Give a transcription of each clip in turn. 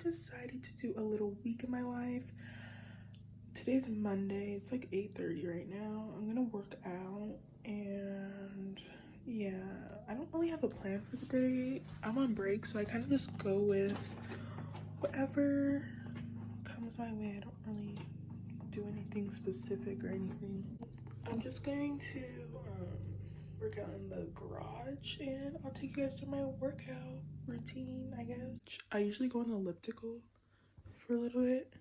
decided to do a little week in my life. Today's Monday. It's like 8:30 right now. I'm gonna work out, and yeah, I don't really have a plan for the day. I'm on break, so I kind of just go with whatever comes my way. I don't really do anything specific or anything. I'm just going to work out in the garage, and I'll take you guys through my workout routine, I guess. I usually go on the elliptical for a little bit.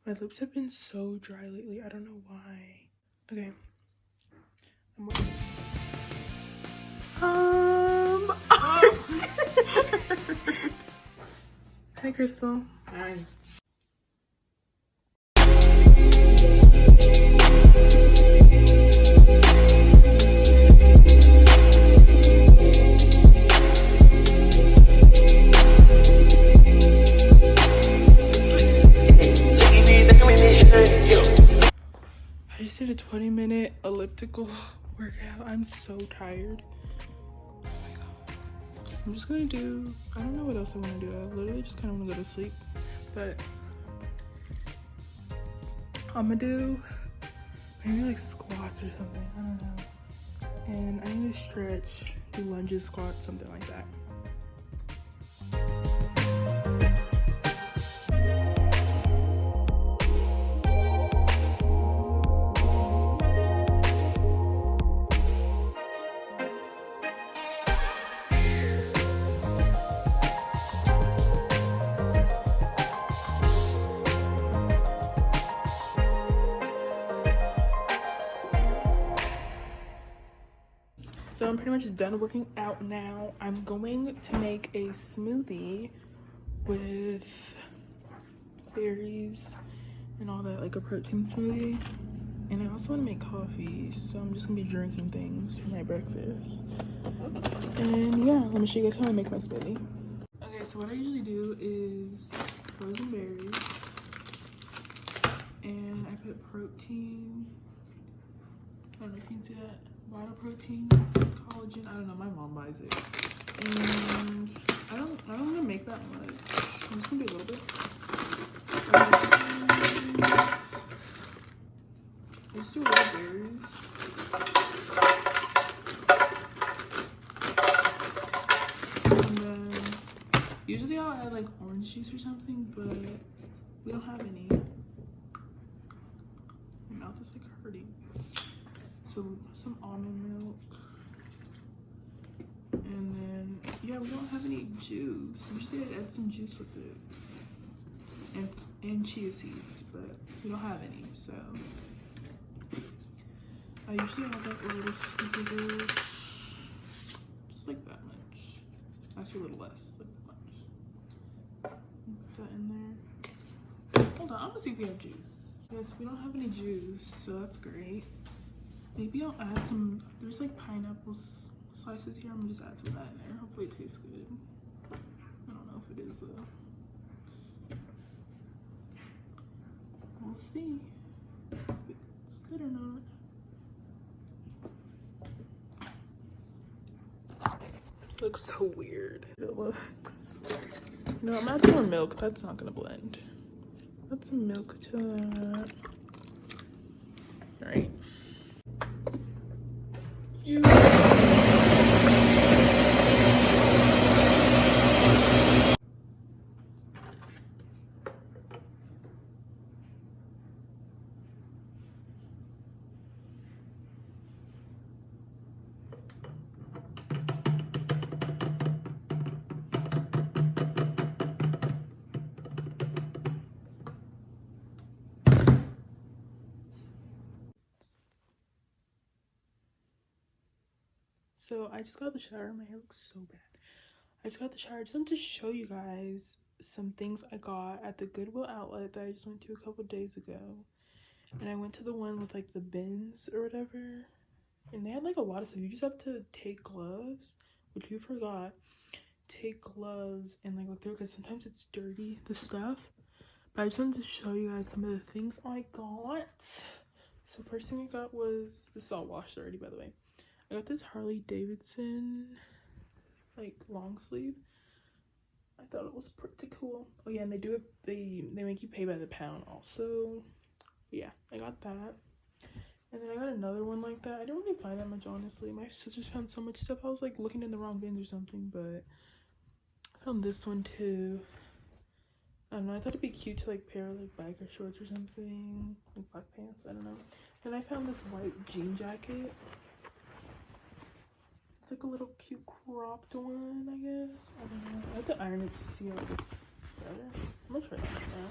My lips have been so dry lately. I don't know why. Okay. I'm scared. Hi, Crystal. Hi. I just did a 20-minute elliptical workout. I'm so tired. Oh my god. I'm just gonna do, I don't know what else I want to do. I literally just kind of want to go to sleep. But I'm gonna do maybe like squats or something. I don't know. And I need to stretch, do lunges, squats, something like that. So I'm pretty much done working out now. I'm going to make a smoothie with berries and all that, like a protein smoothie. And I also want to make coffee, so I'm just gonna be drinking things for my breakfast. And yeah, let me show you guys how I make my smoothie. Okay, so what I usually do is frozen berries, and I put protein. I don't know if you can see that. Water protein, collagen. I don't know. My mom buys it, and I don't want to make that much. I'm just gonna do a little bit. I just do little berries. And then usually I'll add like orange juice or something, but we don't have any. My mouth is like hurting. So some almond milk, and then yeah, we don't have any juice. Usually I'd add some juice with it, and chia seeds, but we don't have any. So I usually add like a little scoop of this, just like that much. Actually, a little less, like that much. Put that in there. Hold on, I'm gonna see if we have juice. Yes, we don't have any juice, so that's great. Maybe I'll add some, there's like pineapple slices here. I'm gonna just add some of that in there. Hopefully it tastes good. I don't know if it is though. We'll see if it's good or not. It looks so weird. It looks. No, I'm adding more milk. That's not gonna blend. Add some milk to that. All right. So I just got out the shower. My hair looks so bad. I just got out the shower. I just wanted to show you guys some things I got at the Goodwill outlet that I just went to a couple days ago. And I went to the one with like the bins or whatever. And they had like a lot of stuff. You just have to take gloves, which you forgot. Take gloves and like look through, because sometimes it's dirty, the stuff. But I just wanted to show you guys some of the things I got. So first thing I got was, this is all washed already by the way. I got this Harley Davidson like long sleeve. I thought it was pretty cool. Oh yeah, and they make you pay by the pound also. Yeah, I got that. And then I got another one like that. I didn't really find that much, honestly. My sisters found so much stuff. I was like looking in the wrong bins or something, but I found this one too. I don't know, I thought it'd be cute to like pair like biker shorts or something, like black pants, I don't know. And I found this white jean jacket. It's like a little cute cropped one, I guess. I don't know. I have to iron it to see how it looks better. I'm gonna try that right now.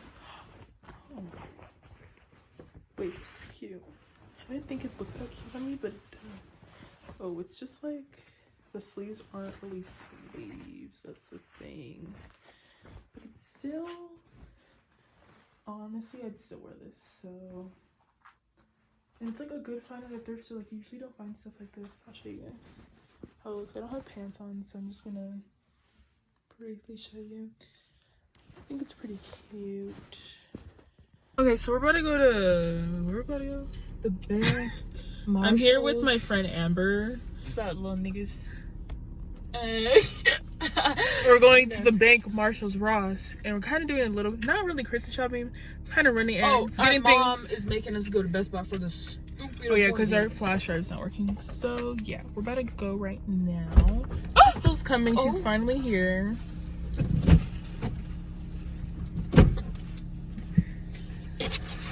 Oh. Wait, this is cute. I didn't think it looked that cute on me, but it does. Oh, it's just like the sleeves aren't really sleeves. That's the thing. But it's still, honestly, I'd still wear this. So, and it's like a good find at a thrift store. Like you usually don't find stuff like this. I'll show you guys how it looks. I don't have pants on, so I'm just gonna briefly show you. I think it's pretty cute. Okay, so we're about to go to the bank. I'm here with my friend Amber. What's up, little niggas? We're going to the bank, Marshalls, Ross, and we're kind of doing a little, not really Christmas shopping, kind of running errands, getting our mom things. Is making us go to Best Buy for the stupid. Oh yeah, because our flash drive's not working. So yeah, we're about to go right now. Oh, Crystal's coming. She's finally here.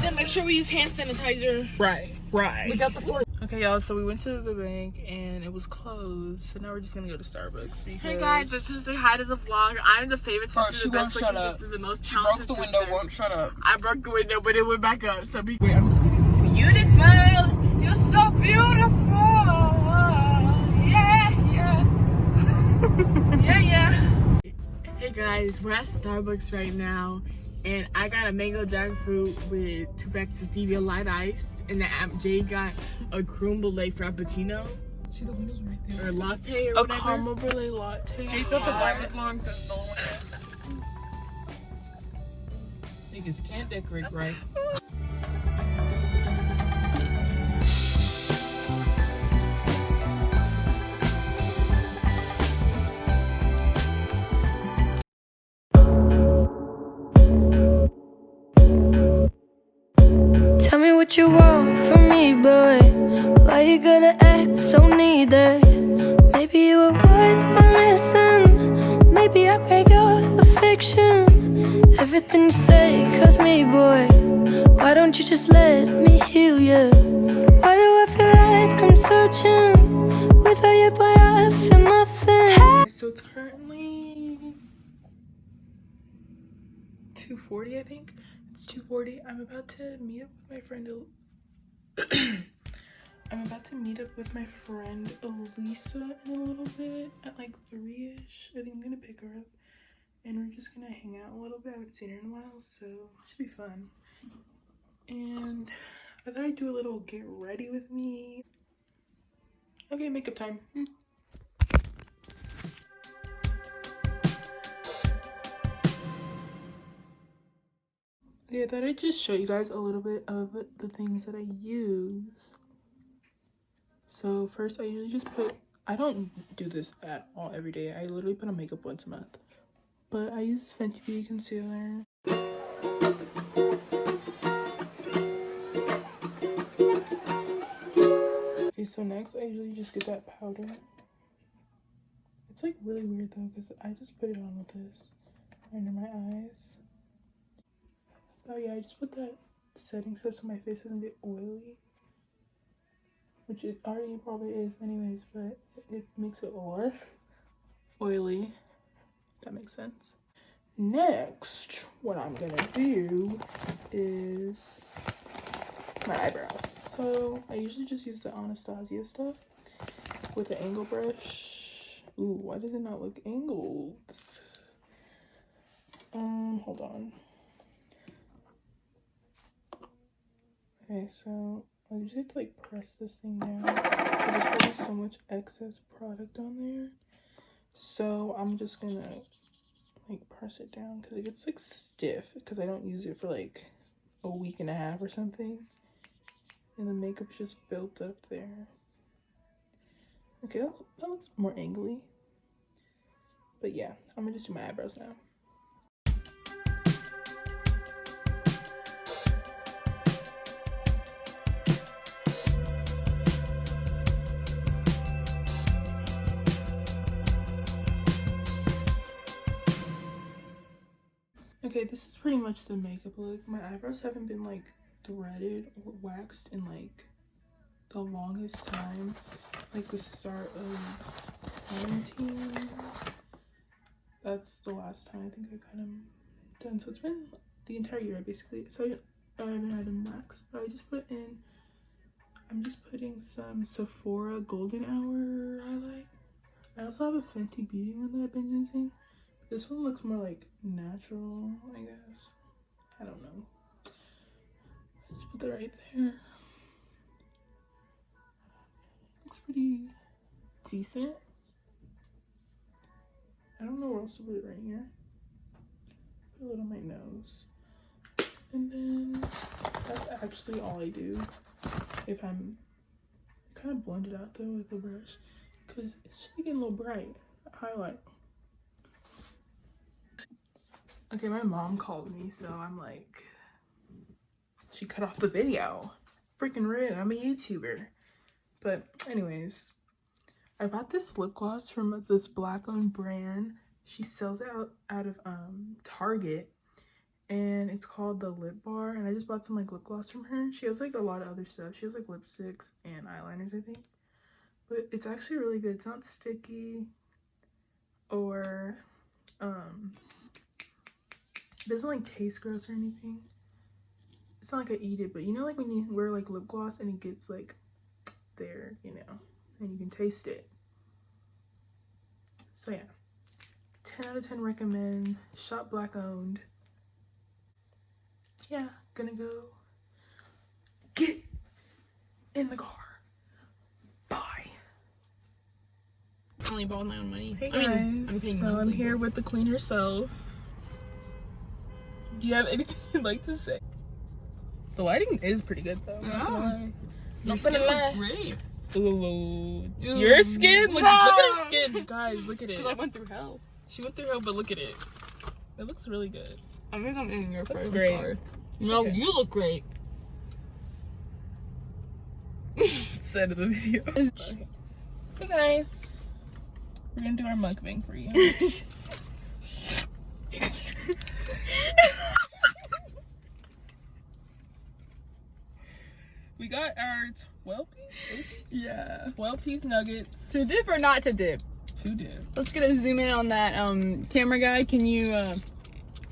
Then make sure we use hand sanitizer. Right. We got the floor. Okay, y'all, so we went to the bank and it was closed, so now we're just gonna go to Starbucks because... Hey guys, this is say hi to the vlog. I'm the favorite sister, the best looking sister, the most talented sister. She broke the window, won't shut up. I broke the window, but it went back up, so be... Wait, I'm bleeding. Beautiful! You're so beautiful! Yeah, yeah. Yeah. Hey guys, we're at Starbucks right now. And I got a mango jackfruit with 2 packs of stevia light ice. And then Jay got a creme brulee frappuccino. See, the window's right there. Or latte or whatever. A caramel brulee latte. Jay thought the line was long because no one niggas can't decorate right. Tell me what you want from me, boy. Why you gotta act so needy? Maybe you were what I'm missing. Maybe I crave your affection. Everything you say calls me, boy. Why don't you just let me heal you? Why do I feel like I'm searching? Without you, boy, I feel nothing. So it's currently 2:40, I think. It's 2:40. I'm about to meet up with my friend Elisa in a little bit at like 3ish. I think I'm gonna pick her up and we're just gonna hang out a little bit. I haven't seen her in a while, so it should be fun. And I thought I'd do a little get ready with me. Okay, makeup time. Okay, I thought I'd just show you guys a little bit of the things that I use. So first, I usually just I don't do this at all every day. I literally put on makeup once a month. But I use Fenty Beauty concealer. Okay, so next, I usually just get that powder. It's like really weird though, because I just put it on with this under my eyes. Oh yeah, I just put that setting stuff so my face doesn't get oily. Which it already probably is anyways, but it makes it less oily. That makes sense. Next, what I'm gonna do is my eyebrows. So I usually just use the Anastasia stuff with the angle brush. Ooh, why does it not look angled? Hold on. Okay, so I usually have to like press this thing down because there's probably so much excess product on there. So I'm just gonna like press it down because it gets like stiff because I don't use it for like a week and a half or something. And the makeup's just built up there. Okay, that looks more angly. But yeah, I'm gonna just do my eyebrows now. Okay, this is pretty much the makeup look. My eyebrows haven't been like threaded or waxed in like the longest time, like the start of quarantine. That's the last time I think I got them done. So it's been the entire year basically. So I haven't had them waxed, but I'm just putting some Sephora Golden Hour highlight. I also have a Fenty Beauty one that I've been using. This one looks more like natural, I guess. I don't know. Just put that right there. Looks pretty decent. I don't know where else to put it right here. Put it on my nose. And then that's actually all I do. If I'm kind of blend it out though with the brush, because it's getting a little bright. Highlight. Okay, my mom called me, so I'm like, she cut off the video. Freaking rude. I'm a YouTuber. But anyways, I bought this lip gloss from this black-owned brand. She sells it out of Target, and it's called the Lip Bar. And I just bought some like lip gloss from her. She has like a lot of other stuff. She has like lipsticks and eyeliners, I think. But it's actually really good. It's not sticky or it doesn't like taste gross or anything. It's not like I eat it, but you know like when you wear like lip gloss and it gets like there, you know, and you can taste it. So yeah, 10 out of 10 recommend. Shop black owned. Yeah, gonna go get in the car. Bye. I only bought my own money. Hey guys, I'm paying so I'm here with the queen herself. Do you have anything you'd like to say? The lighting is pretty good though. Yeah. Your skin looks great. Ooh. Your skin? Look at her skin. Guys, look at it. Because I went through hell. She went through hell, but look at it. It looks really good. I think I'm in your Looks great. No, okay. you look great. It's the end of the video. Okay. Hey guys. We're gonna do our mukbang for you. We got our 12-piece? Yeah. 12-piece nuggets. To dip or not to dip? To dip. Let's get a zoom in on that camera guy. Can you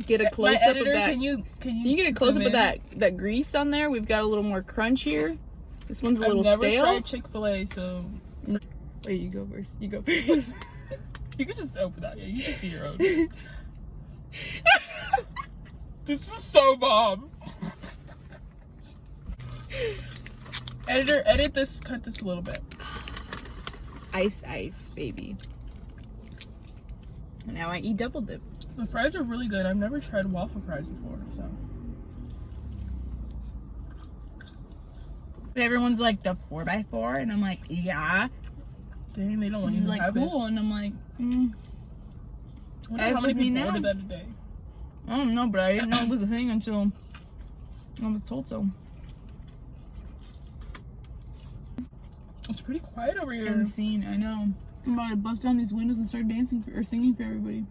get a close up of that? Can you get a close up of that grease on there? We've got a little more crunch here. This one's a little I've never stale. tried Chick-fil-A, so Wait, you go first. You go first. you can just open that. Yeah, you can see your own. This is so bomb. Editor, edit this, cut this a little bit. Ice, baby. Now I eat double dip. The fries are really good. I've never tried waffle fries before, so. Everyone's like, the 4x4? And I'm like, yeah. Dang, they don't want you He's to like, have cool. And I'm like, it. How many with me people now. ordered that today? I don't know, but I didn't know it was a thing until I was told so. It's pretty quiet over here. Insane, I know. I'm about to bust down these windows and start dancing or singing for everybody.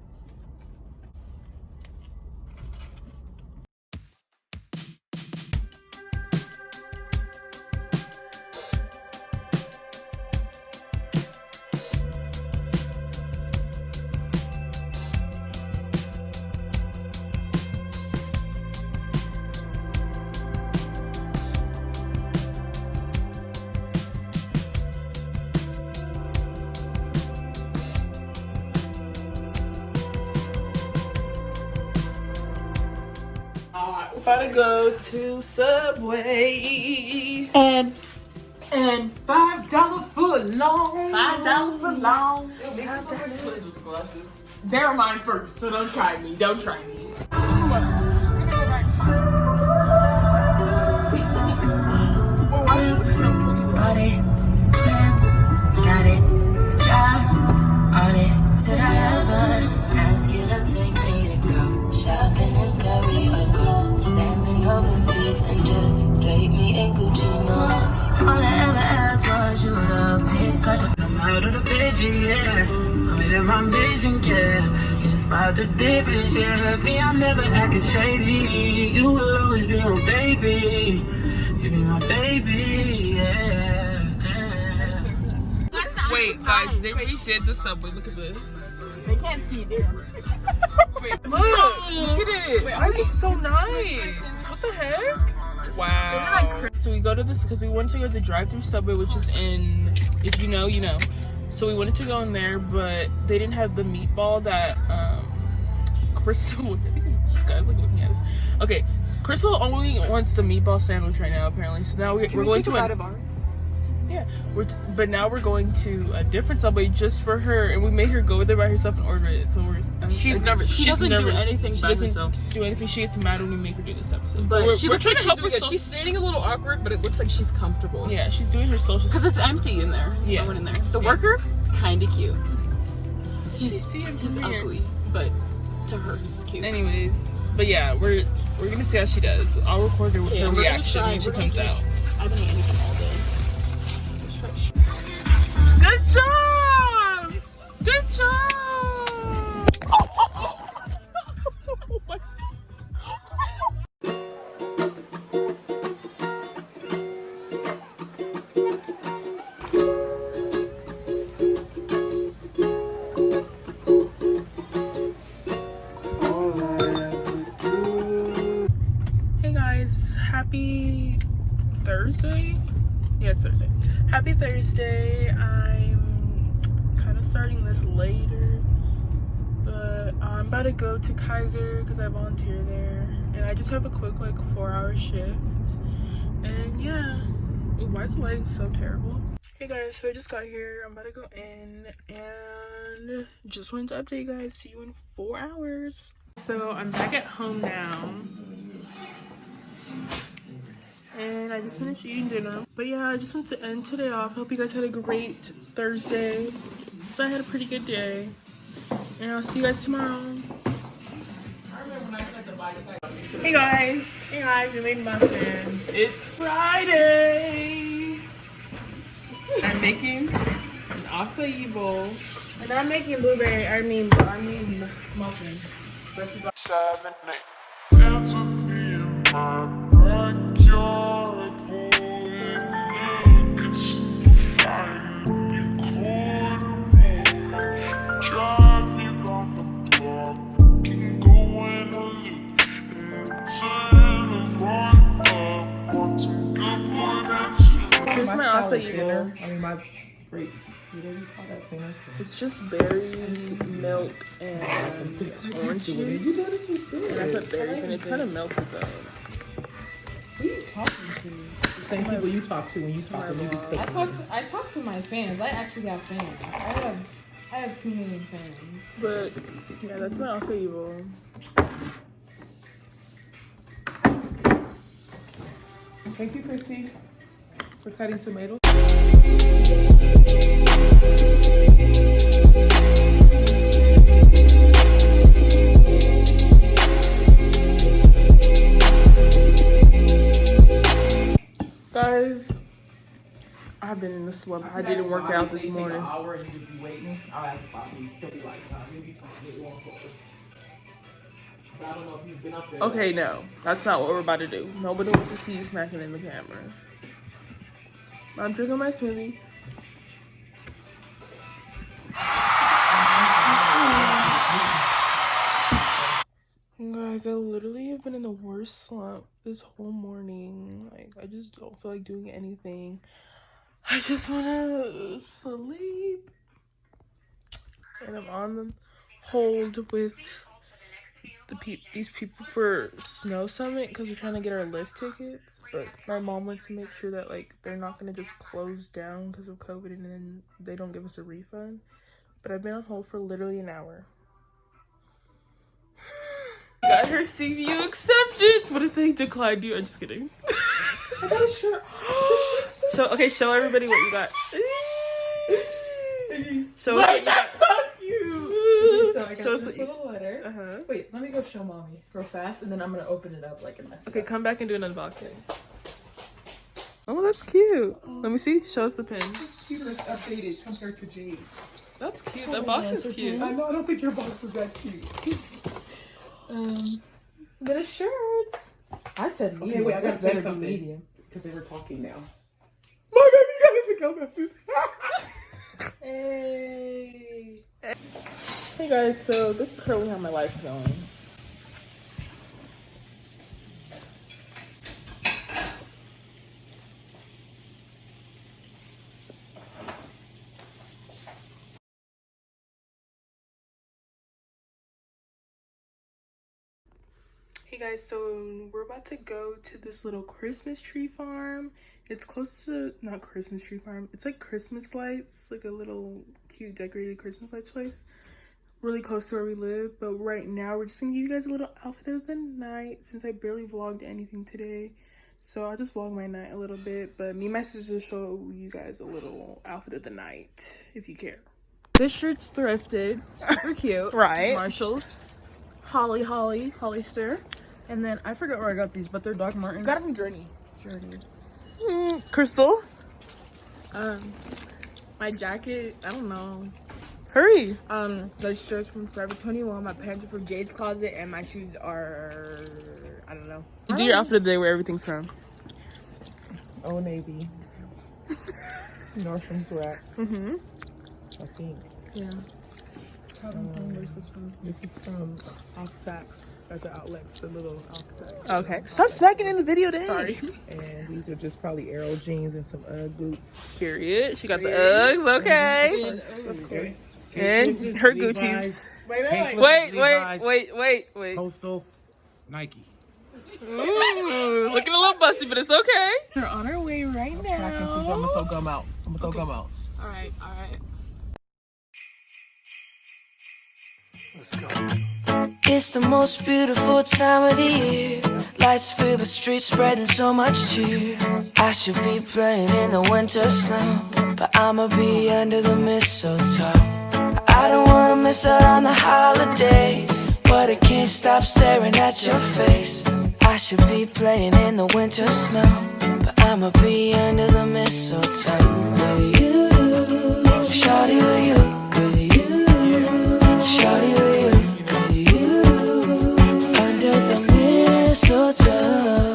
About to go to Subway. And $5 foot long. $5 foot long. With the glasses. They're mine first, so don't try me. Don't try me. Got it, got it, drive on it. Did I ever ask you to take me to go shopping in Paris or go sailing overseas and just drape me in Gucci? No, all I ever asked was you to pick up. I'm out of the picture, yeah. Come in my vision, yeah. You spot the difference, yeah. Me, I'm never acting shady. You will always be my baby. You be my baby, yeah. Wait, guys, they redid the subway. Look at this. They can't see it there. Wait, look at it. Why is it so nice? What the heck? Wow. So we go to this because we wanted to go to the drive-thru Subway, which is in, if you know, you know. So we wanted to go in there, but they didn't have the meatball that Crystal. I think this guy's like looking at us. Okay, Crystal only wants the meatball sandwich right now, apparently. So now we're going to yeah, but now we're going to a different Subway just for her, and we made her go there by herself and order it. So she doesn't do anything by herself. Do anything. She gets mad when we make her do this type of stuff. But she looks like she's doing it. She's standing a little awkward, but it looks like she's comfortable. Yeah, she's doing her social. Because it's empty in there. There's no one in there. The worker, kind of cute. He's ugly, but to her he's cute. Anyways, but yeah, we're gonna see how she does. I'll record her reaction when she comes out. I've been eating anything all day. Good job! Good job! Oh my. Hey guys, happy Thursday? Yeah, it's Thursday. Happy Thursday. I'm kind of starting this later, but I'm about to go to Kaiser because I volunteer there, and I just have a quick like 4-hour shift. And yeah, why is the lighting so terrible? Hey guys, so I just got here. I'm about to go in and just wanted to update you guys. See you in 4 hours. So I'm back at home now. And I just finished eating dinner. But yeah, I just want to end today off. Hope you guys had a great Thursday. So I had a pretty good day. And I'll see you guys tomorrow. Hey guys, we made muffin. It's Friday. I'm making an acai bowl. And I'm making muffins. 7, 8. Answer me in my backyard, boy. Looking simplified. You corduroy. Drive me round the block. Can go in a loop. And turn around up. Want some good boy and Here's my acai bowl. I mean, my grapes. What do you call that thing? It's just berries, milk, and orange juice. And I put berries in it. It's kind of melted though. Who are you talking to? The same people you talk to when you talk to me. I talk to my fans. I actually have fans. I have 2 million fans. But yeah, that's my acai bowl. Thank you, Chrissy, for cutting tomatoes. Guys, I've been in the slump. I didn't work out this morning. An hour and you just be waiting. I'll ask Bobby. He'll be like, maybe it won't go. But I don't know if he's been up there. Okay, no, that's not what we're about to do. Nobody wants to see you smacking in the camera. I'm drinking my smoothie. Guys, I literally have been in the worst slump this whole morning. Like, I just don't feel like doing anything. I just want to sleep. And I'm on the hold with these people for Snow Summit because we're trying to get our lift tickets. But my mom wants to make sure that like they're not going to just close down because of COVID and then they don't give us a refund. But I've been on hold for literally an hour. Got her CVU acceptance. What if they declined you? I'm just kidding. I got a shirt. Okay, show everybody what you got. Show us what you got. So cute. So I got this little letter. Wait, let me go show mommy real fast, and then I'm gonna open it up like in my stuff. Okay, come back and do an unboxing. Oh, that's cute. Let me see. Show us the pin. It's cuter, it's updated compared to Jade. That's cute. That box is cute. I know, I don't think your box is that cute. Then a shirt. I said medium. Okay, wait, I gotta This say better be something. medium. Because they were talking now. My baby got into come after this. Hey. Hey guys, so this is currently how my life's going. Hey guys, so we're about to go to this little Christmas tree farm. It's close to, not Christmas tree farm, it's like Christmas lights, like a little cute decorated Christmas lights place. Really close to where we live, but right now we're just gonna give you guys a little outfit of the night since I barely vlogged anything today. So I'll just vlog my night a little bit, but me and my sister show you guys a little outfit of the night if you care. This shirt's thrifted. Super cute. Right. Marshalls. Hollister. And then I forgot where I got these, but they're Doc Martens. Got it from Journey. Journeys. Crystal? My jacket, I don't know. Hurry. The shirt's from Forever 21, my pants are from Jade's Closet, and my shoes are, I don't know. Do your outfit of the day where everything's from. Old Navy. Nordstrom's Rack. I think. Yeah. Where's this from? This is from Off Sacks at the outlets, the little Off Sacks. Okay. Stop smacking in the video then. Sorry. And these are just probably Aero jeans and some Ugg boots. Period. She got the Uggs. Okay. Of course. And her Gucci's. Wait. Postal, Nike. Ooh, looking a little busty, but it's okay. We're on our way right I'm gonna throw gum out. All right. Let's go. It's the most beautiful time of the year. Lights fill the streets, spreading so much cheer. I should be playing in the winter snow, but I'ma be under the mistletoe. I don't wanna miss out on the holiday, but I can't stop staring at your face. I should be playing in the winter snow, but I'ma be under the mistletoe. With you, shawty, with you, with you, shawty, with you, under the mistletoe.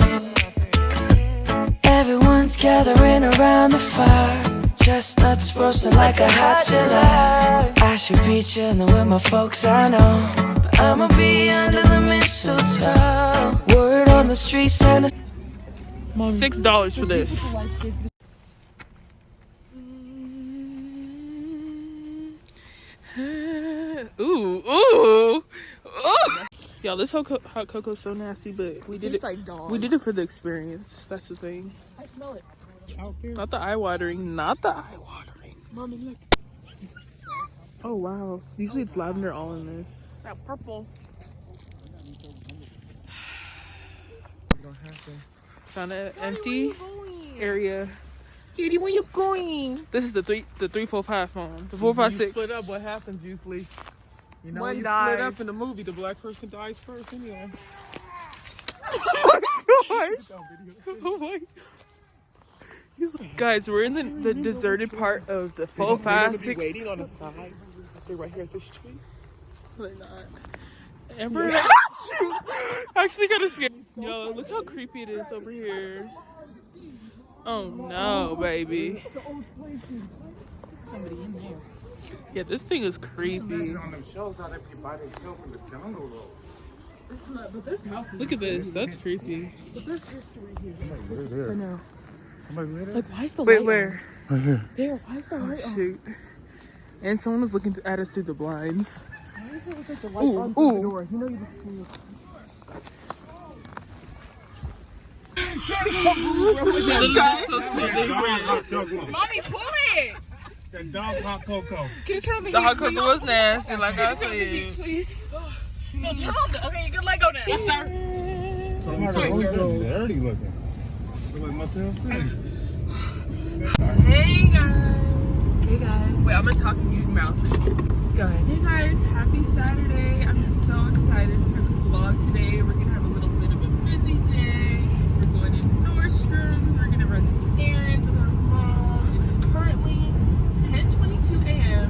Everyone's gathering around the fire, chestnuts roasting like a hot July. I should be chilling with my folks, I know, but I'ma be under the mistletoe. Word on the streets and the $6 for this. Ooh. Y'all, this hot cocoa is so nasty, but we did it. like dog. We did it for the experience. That's the thing. I smell it. Not the eye watering. Mommy, look. Oh wow. Usually it's lavender all in this. That purple. Found an empty area. Katie, where you going? This is the 345 phone. The 456. Split up, what happens usually? You know, One you dies. split up in the movie, the black person dies first anyway. Oh my. Guys, we're in the deserted part of the 456. Waiting on the side. They're right here at this tree. They're not. Amber actually kind of scared. Yo, look how creepy it is over here. Oh no, baby. Somebody in there. Yeah, this thing is creepy. On them shows how they be by themselves in the jungle though. But there's houses. Look at this. That's creepy. But there's history here. Right there. I know. Somebody right there? Like, why is the Wait, light where? Right here. on? There, why is the light on? Shoot. And someone was looking at us through the blinds. Why is it look like the light Ooh, on through the ooh. door? You know you can Mommy, pull it! The dog hot cocoa. Can you turn on the The hot cocoa was nasty, like I said. please? No, turn on the. Okay, good leg go down. Yes, sir. Sorry, sir. Dirty looking. Look like Motel 6. Hey guys. Wait, I'm gonna talk in your mouth. Go ahead. Hey guys, happy Saturday. I'm so excited for this vlog today. We're gonna have a little bit of a busy day. We're going to Nordstrom's. We're gonna run some errands with our mom. It's currently 10:22 a.m.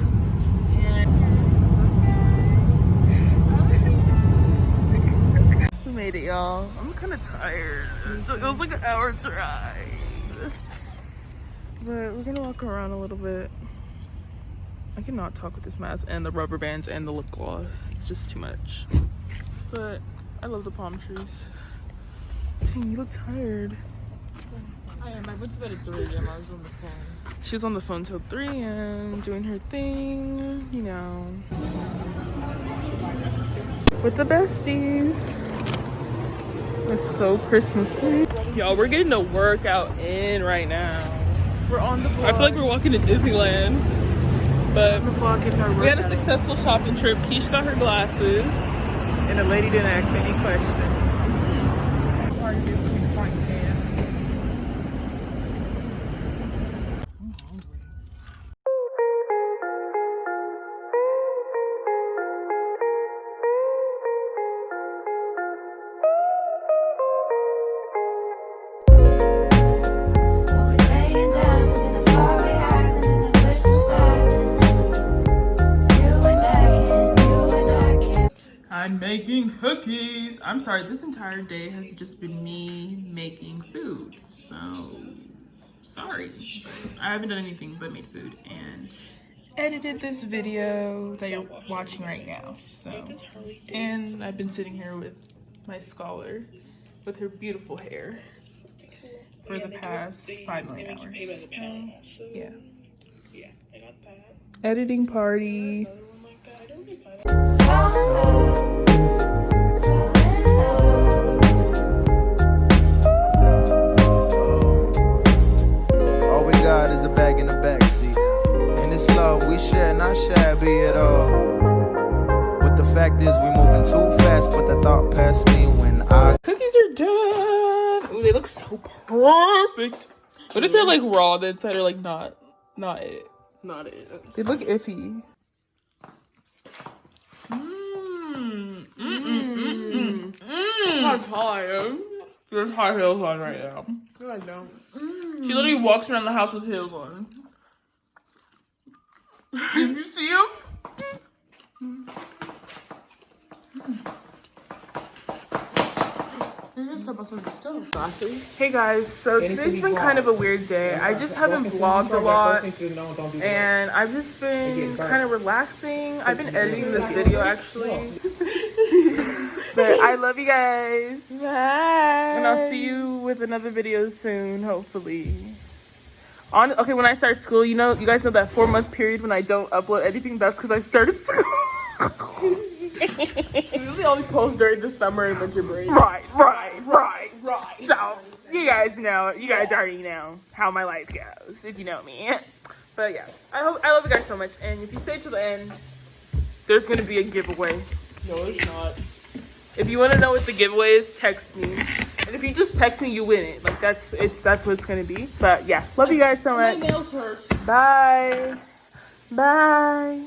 y'all. I'm kind of tired. It was like an hour drive. But we're gonna walk around a little bit. I cannot talk with this mask and the rubber bands and the lip gloss. It's just too much. But I love the palm trees. Dang, you look tired. I am. I went to bed at 3 a.m. I was on the phone. She was on the phone till 3 and doing her thing, you know. With the besties. It's so Christmassy. Y'all, we're getting a workout in right now. We're on the vlog. I feel like we're walking to Disneyland. But we had a successful shopping trip. Keish got her glasses. And the lady didn't ask any questions. I'm making cookies. I'm sorry, this entire day has just been me making food. So, sorry. I haven't done anything but made food and edited this video that you're watching right now. So, and I've been sitting here with my scholar with her beautiful hair for the past 5 million hours. Yeah. Editing party. All we got is a bag in the backseat. And it's love we share, not shabby at all. But the fact is we moving too fast, but the thought passed me when I... Cookies are done. Ooh, they look so perfect. What if they're like raw on the inside or like not it? Not it. They look iffy. I'm tired. There's high heels on right now. No, I don't. She literally walks around the house with heels on. Did you see him? Hey guys, so today's been kind of a weird day. I just haven't vlogged a lot and I've just been kind of relaxing. I've been editing this video actually. But I love you guys. Bye. And I'll see you with another video soon, hopefully. Okay, when I start school, you guys know that 4-month period when I don't upload anything, that's because I started school. She really only posts during the summer and winter break. Right. So, you guys already know how my life goes, if you know me. But yeah, I love you guys so much. And if you stay till the end, there's going to be a giveaway. No, there's not. If you want to know what the giveaway is, text me. And if you just text me, you win it. Like, that's what it's going to be. But yeah, love you guys so much. My nails hurt. Bye. Bye.